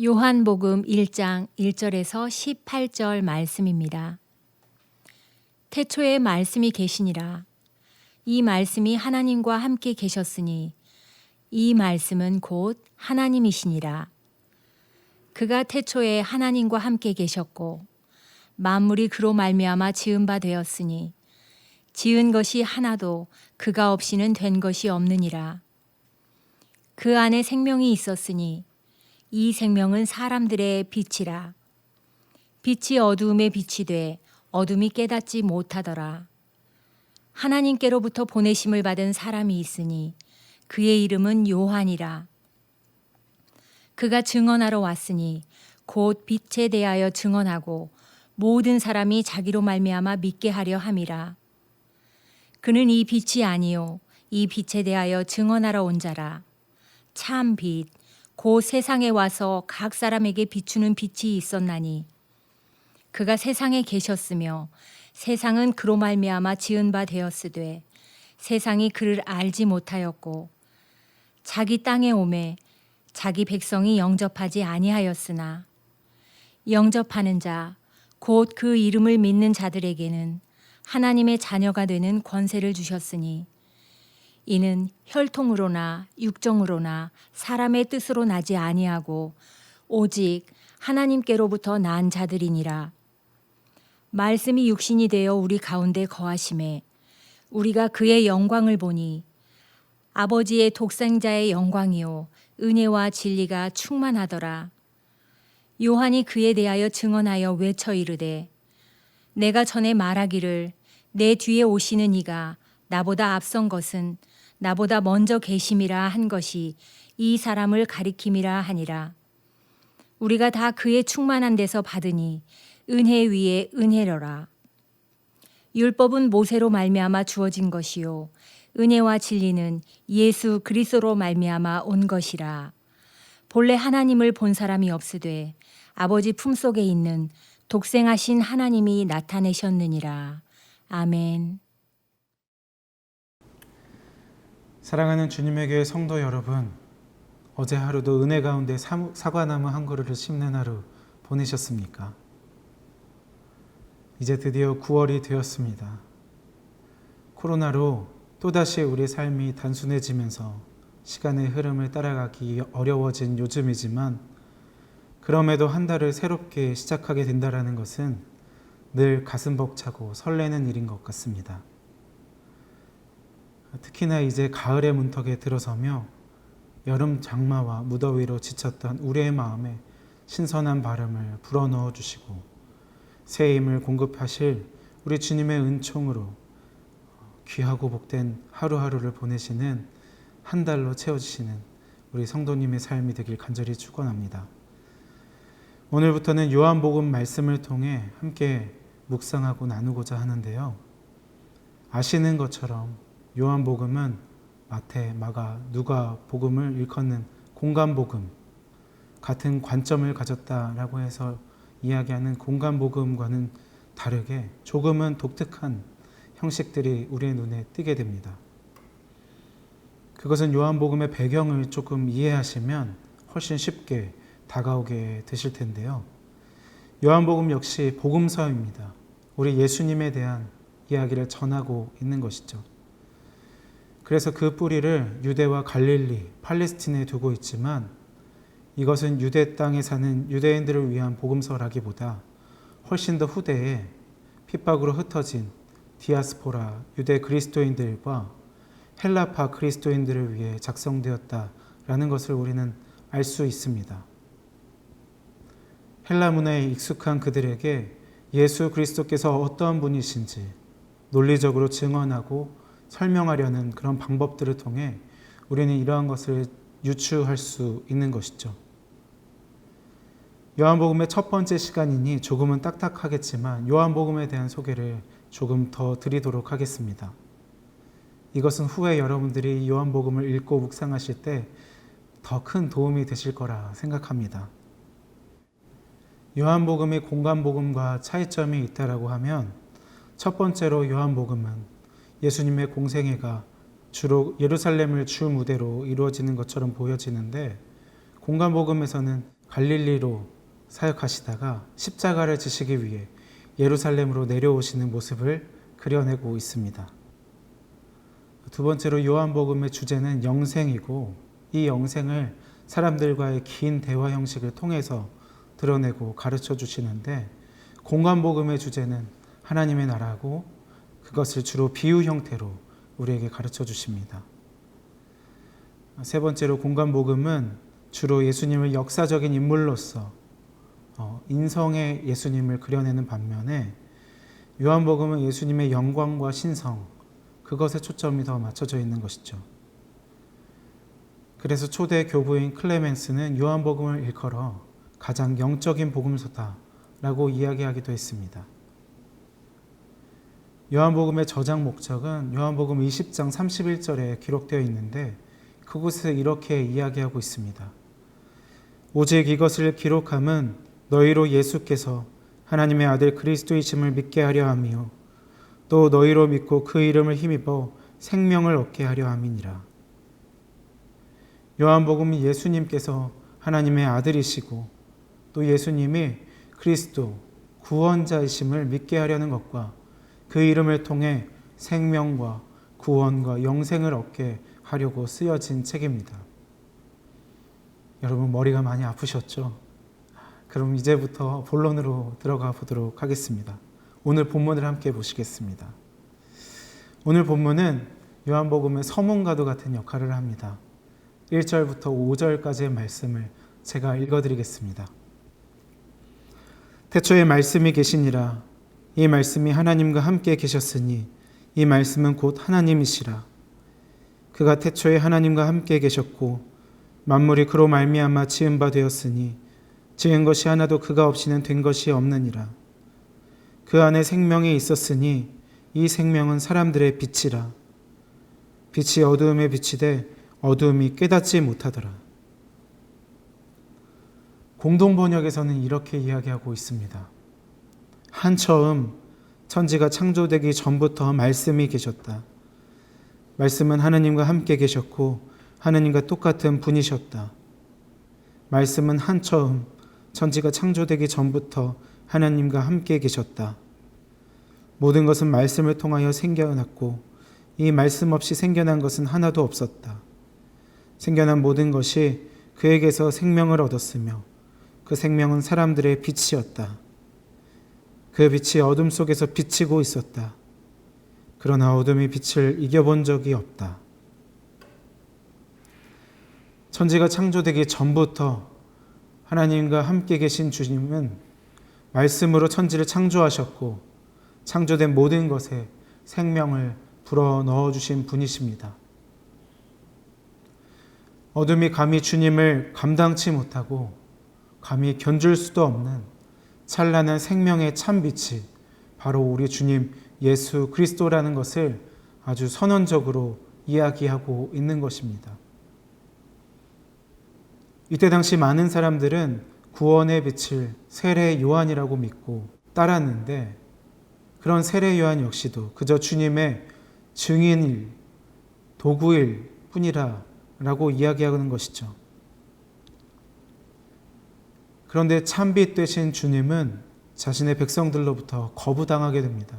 요한복음 1장 1절에서 18절 말씀입니다. 태초에 말씀이 계시니라. 이 말씀이 하나님과 함께 계셨으니 이 말씀은 곧 하나님이시니라. 그가 태초에 하나님과 함께 계셨고 만물이 그로 말미암아 지은 바 되었으니 지은 것이 하나도 그가 없이는 된 것이 없느니라. 그 안에 생명이 있었으니 이 생명은 사람들의 빛이라. 빛이 어두움에 빛이 돼 어둠이 깨닫지 못하더라. 하나님께로부터 보내심을 받은 사람이 있으니 그의 이름은 요한이라. 그가 증언하러 왔으니 곧 빛에 대하여 증언하고 모든 사람이 자기로 말미암아 믿게 하려 함이라. 그는 이 빛이 아니요 이 빛에 대하여 증언하러 온 자라. 참 빛 곧 세상에 와서 각 사람에게 비추는 빛이 있었나니 그가 세상에 계셨으며 세상은 그로 말미암아 지은 바 되었으되 세상이 그를 알지 못하였고 자기 땅에 오매 자기 백성이 영접하지 아니하였으나 영접하는 자 곧 그 이름을 믿는 자들에게는 하나님의 자녀가 되는 권세를 주셨으니 이는 혈통으로나 육정으로나 사람의 뜻으로 나지 아니하고 오직 하나님께로부터 난 자들이니라. 말씀이 육신이 되어 우리 가운데 거하심에 우리가 그의 영광을 보니 아버지의 독생자의 영광이요 은혜와 진리가 충만하더라. 요한이 그에 대하여 증언하여 외쳐 이르되 내가 전에 말하기를 내 뒤에 오시는 이가 나보다 앞선 것은 나보다 먼저 계심이라 한 것이 이 사람을 가리킴이라 하니라. 우리가 다 그의 충만한 데서 받으니 은혜 위에 은혜로라. 율법은 모세로 말미암아 주어진 것이요 은혜와 진리는 예수 그리스도로 말미암아 온 것이라. 본래 하나님을 본 사람이 없으되 아버지 품속에 있는 독생하신 하나님이 나타내셨느니라. 아멘. 사랑하는 주님의 교회 성도 여러분, 어제 하루도 은혜 가운데 사과나무 한 그루를 심는 하루 보내셨습니까? 이제 드디어 9월이 되었습니다. 코로나로 또다시 우리 삶이 단순해지면서 시간의 흐름을 따라가기 어려워진 요즘이지만 그럼에도 한 달을 새롭게 시작하게 된다는 것은 늘 가슴 벅차고 설레는 일인 것 같습니다. 특히나 이제 가을의 문턱에 들어서며 여름 장마와 무더위로 지쳤던 우리의 마음에 신선한 바람을 불어넣어 주시고 새 힘을 공급하실 우리 주님의 은총으로 귀하고 복된 하루하루를 보내시는 한 달로 채워주시는 우리 성도님의 삶이 되길 간절히 축원합니다. 오늘부터는 요한복음 말씀을 통해 함께 묵상하고 나누고자 하는데요. 아시는 것처럼 요한복음은 마태, 마가, 누가 복음을 일컫는 공간복음, 같은 관점을 가졌다라고 해서 이야기하는 공간복음과는 다르게 조금은 독특한 형식들이 우리의 눈에 띄게 됩니다. 그것은 요한복음의 배경을 조금 이해하시면 훨씬 쉽게 다가오게 되실 텐데요. 요한복음 역시 복음서입니다. 우리 예수님에 대한 이야기를 전하고 있는 것이죠. 그래서 그 뿌리를 유대와 갈릴리, 팔레스틴에 두고 있지만 이것은 유대 땅에 사는 유대인들을 위한 복음서라기보다 훨씬 더 후대에 핍박으로 흩어진 디아스포라 유대 그리스도인들과 헬라파 그리스도인들을 위해 작성되었다라는 것을 우리는 알 수 있습니다. 헬라 문화에 익숙한 그들에게 예수 그리스도께서 어떠한 분이신지 논리적으로 증언하고 설명하려는 그런 방법들을 통해 우리는 이러한 것을 유추할 수 있는 것이죠. 요한복음의 첫 번째 시간이니 조금은 딱딱하겠지만 요한복음에 대한 소개를 조금 더 드리도록 하겠습니다. 이것은 후에 여러분들이 요한복음을 읽고 묵상하실 때 더 큰 도움이 되실 거라 생각합니다. 요한복음이 공간복음과 차이점이 있다라고 하면 첫 번째로 요한복음은 예수님의 공생애가 주로 예루살렘을 주 무대로 이루어지는 것처럼 보여지는데 공간복음에서는 갈릴리로 사역하시다가 십자가를 지시기 위해 예루살렘으로 내려오시는 모습을 그려내고 있습니다. 두 번째로 요한복음의 주제는 영생이고, 이 영생을 사람들과의 긴 대화 형식을 통해서 드러내고 가르쳐 주시는데, 공관복음의 주제는 하나님의 나라고, 그것을 주로 비유 형태로 우리에게 가르쳐 주십니다. 세 번째로 공관복음은 주로 예수님을 역사적인 인물로서 인성의 예수님을 그려내는 반면에, 요한복음은 예수님의 영광과 신성, 그것에 초점이 더 맞춰져 있는 것이죠. 그래서 초대 교부인 클레멘스는 요한복음을 일컬어 가장 영적인 복음서다라고 이야기하기도 했습니다. 요한복음의 저작 목적은 요한복음 20장 31절에 기록되어 있는데, 그곳에서 이렇게 이야기하고 있습니다. 오직 이것을 기록함은 너희로 예수께서 하나님의 아들 그리스도이심을 믿게 하려 함이요 또 너희로 믿고 그 이름을 힘입어 생명을 얻게 하려 함이니라. 요한복음은 예수님께서 하나님의 아들이시고 또 예수님이 그리스도 구원자이심을 믿게 하려는 것과 그 이름을 통해 생명과 구원과 영생을 얻게 하려고 쓰여진 책입니다. 여러분, 머리가 많이 아프셨죠? 그럼 이제부터 본론으로 들어가 보도록 하겠습니다. 오늘 본문을 함께 보시겠습니다. 오늘 본문은 요한복음의 서문과도 같은 역할을 합니다. 1절부터 5절까지의 말씀을 제가 읽어드리겠습니다. 태초에 말씀이 계시니라. 이 말씀이 하나님과 함께 계셨으니 이 말씀은 곧 하나님이시라. 그가 태초에 하나님과 함께 계셨고 만물이 그로 말미암아 지은 바 되었으니 지은 것이 하나도 그가 없이는 된 것이 없느니라. 그 안에 생명이 있었으니 이 생명은 사람들의 빛이라. 빛이 어두움에 비치되 어두움이 깨닫지 못하더라. 공동번역에서는 이렇게 이야기하고 있습니다. 한처음 천지가 창조되기 전부터 말씀이 계셨다. 말씀은 하나님과 함께 계셨고 하나님과 똑같은 분이셨다. 말씀은 한처음 천지가 창조되기 전부터 하나님과 함께 계셨다. 모든 것은 말씀을 통하여 생겨났고 이 말씀 없이 생겨난 것은 하나도 없었다. 생겨난 모든 것이 그에게서 생명을 얻었으며 그 생명은 사람들의 빛이었다. 그 빛이 어둠 속에서 비치고 있었다. 그러나 어둠이 빛을 이겨본 적이 없다. 천지가 창조되기 전부터 하나님과 함께 계신 주님은 말씀으로 천지를 창조하셨고 창조된 모든 것에 생명을 불어넣어 주신 분이십니다. 어둠이 감히 주님을 감당치 못하고 감히 견줄 수도 없는 찬란한 생명의 참빛이 바로 우리 주님 예수 그리스도라는 것을 아주 선언적으로 이야기하고 있는 것입니다. 이때 당시 많은 사람들은 구원의 빛을 세례 요한이라고 믿고 따랐는데, 그런 세례 요한 역시도 그저 주님의 증인일, 도구일 뿐이라 라고 이야기하는 것이죠. 그런데 참빛 되신 주님은 자신의 백성들로부터 거부당하게 됩니다.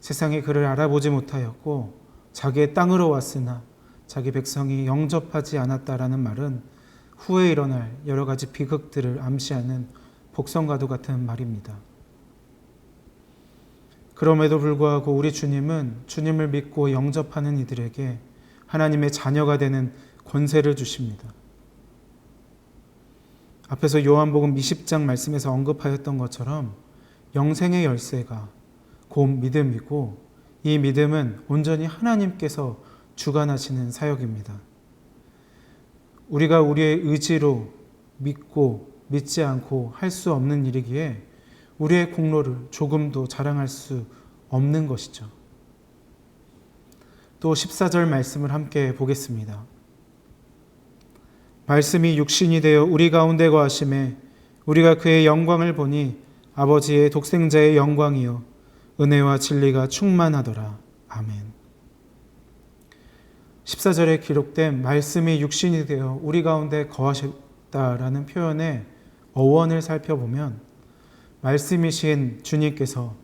세상이 그를 알아보지 못하였고 자기의 땅으로 왔으나 자기 백성이 영접하지 않았다라는 말은 후에 일어날 여러 가지 비극들을 암시하는 복선과도 같은 말입니다. 그럼에도 불구하고 우리 주님은 주님을 믿고 영접하는 이들에게 하나님의 자녀가 되는 권세를 주십니다. 앞에서 요한복음 20장 말씀에서 언급하였던 것처럼 영생의 열쇠가 곧 믿음이고, 이 믿음은 온전히 하나님께서 주관하시는 사역입니다. 우리가 우리의 의지로 믿고 믿지 않고 할 수 없는 일이기에 우리의 공로를 조금도 자랑할 수 없는 것이죠. 또 14절 말씀을 함께 보겠습니다. 말씀이 육신이 되어 우리 가운데 거하심에 우리가 그의 영광을 보니 아버지의 독생자의 영광이요 은혜와 진리가 충만하더라. 아멘. 14절에 기록된 말씀이 육신이 되어 우리 가운데 거하셨다 있다라는 표현의 어원을 살펴보면 말씀이신 주님께서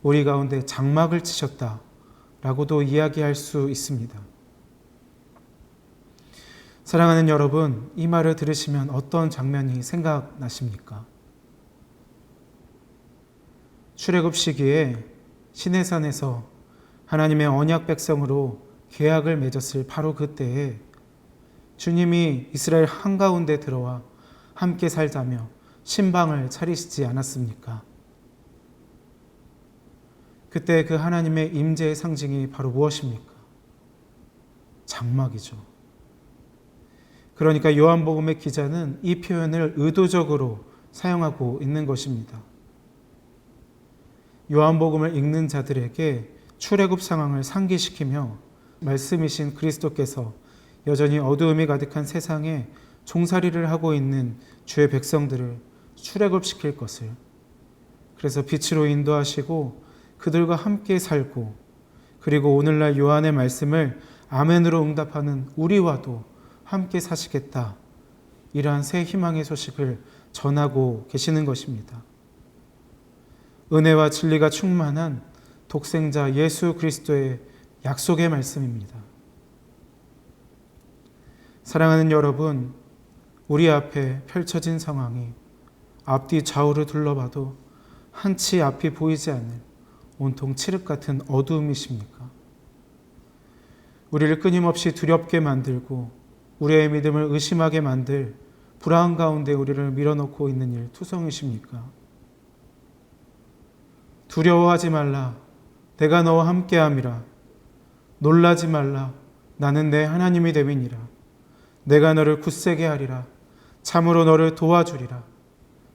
우리 가운데 장막을 치셨다라고도 이야기할 수 있습니다. 사랑하는 여러분, 이 말을 들으시면 어떤 장면이 생각나십니까? 출애굽 시기에 시내산에서 하나님의 언약 백성으로 계약을 맺었을 바로 그때에 주님이 이스라엘 한가운데 들어와 함께 살자며 신방을 차리시지 않았습니까? 그때 그 하나님의 임재의 상징이 바로 무엇입니까? 장막이죠. 그러니까 요한복음의 기자는 이 표현을 의도적으로 사용하고 있는 것입니다. 요한복음을 읽는 자들에게 출애굽 상황을 상기시키며 말씀이신 그리스도께서 여전히 어두움이 가득한 세상에 종살이를 하고 있는 주의 백성들을 출애굽시킬 것을, 그래서 빛으로 인도하시고 그들과 함께 살고, 그리고 오늘날 요한의 말씀을 아멘으로 응답하는 우리와도 함께 사시겠다, 이러한 새 희망의 소식을 전하고 계시는 것입니다. 은혜와 진리가 충만한 독생자 예수 그리스도의 약속의 말씀입니다. 사랑하는 여러분, 우리 앞에 펼쳐진 상황이 앞뒤 좌우를 둘러봐도 한치 앞이 보이지 않는 온통 칠흑 같은 어두움이십니까? 우리를 끊임없이 두렵게 만들고 우리의 믿음을 의심하게 만들 불안 가운데 우리를 밀어넣고 있는 일 투성이십니까? 두려워하지 말라, 내가 너와 함께함이라. 놀라지 말라, 나는 내 하나님이 됨이니라. 내가 너를 굳세게 하리라. 참으로 너를 도와주리라.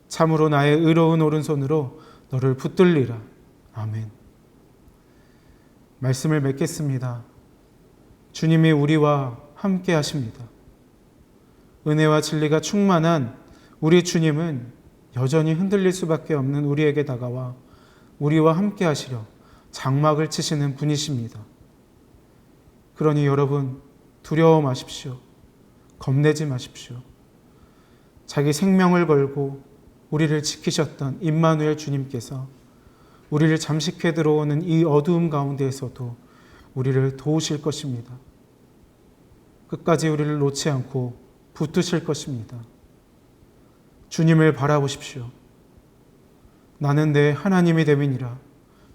참으로 나의 의로운 오른손으로 너를 붙들리라. 아멘. 말씀을 맺겠습니다. 주님이 우리와 함께 하십니다. 은혜와 진리가 충만한 우리 주님은 여전히 흔들릴 수밖에 없는 우리에게 다가와 우리와 함께 하시려 장막을 치시는 분이십니다. 그러니 여러분, 두려워 마십시오. 겁내지 마십시오. 자기 생명을 걸고 우리를 지키셨던 임마누엘 주님께서 우리를 잠식해 들어오는 이 어두움 가운데에서도 우리를 도우실 것입니다. 끝까지 우리를 놓지 않고 붙드실 것입니다. 주님을 바라보십시오. 나는 내 하나님이 됨이니라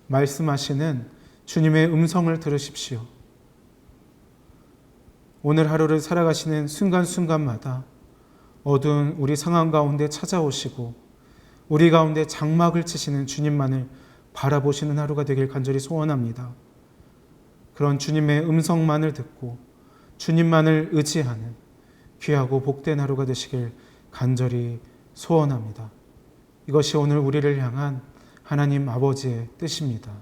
말씀하시는 주님의 음성을 들으십시오. 오늘 하루를 살아가시는 순간순간마다 어두운 우리 상황 가운데 찾아오시고 우리 가운데 장막을 치시는 주님만을 바라보시는 하루가 되길 간절히 소원합니다. 그런 주님의 음성만을 듣고 주님만을 의지하는 귀하고 복된 하루가 되시길 간절히 소원합니다. 이것이 오늘 우리를 향한 하나님 아버지의 뜻입니다.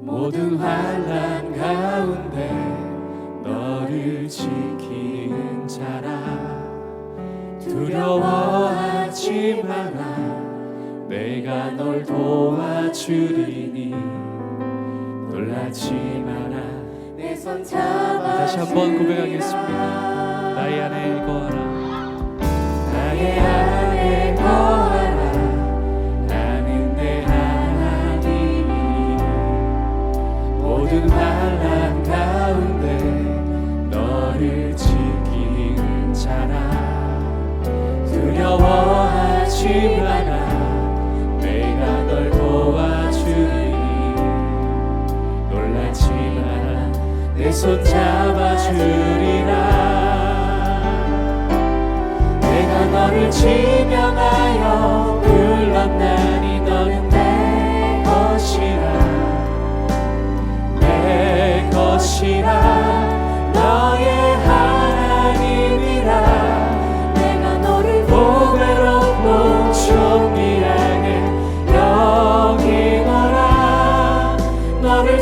모든 환난 가운데 너를 지키는 자라. 두려워하지 마라, 내가 널 도와주리니. 놀라지 마라, 내 손 잡아. 다시 한번 고백하겠습니다. 나의 안에 거하라, 나의 안에 거하라. 모든 환난 가운데 너를 지키는 자라. 두려워하지 마라, 내가 널 도와주리니. 놀라지 마라, 내 손 잡아주리라. 내가 너를 지명하여 불렀나니 너는 내 것이라. 내 것이라, 너의 하나님이라. 내가 너를 보배롭고 존귀하게 여기노라. 너를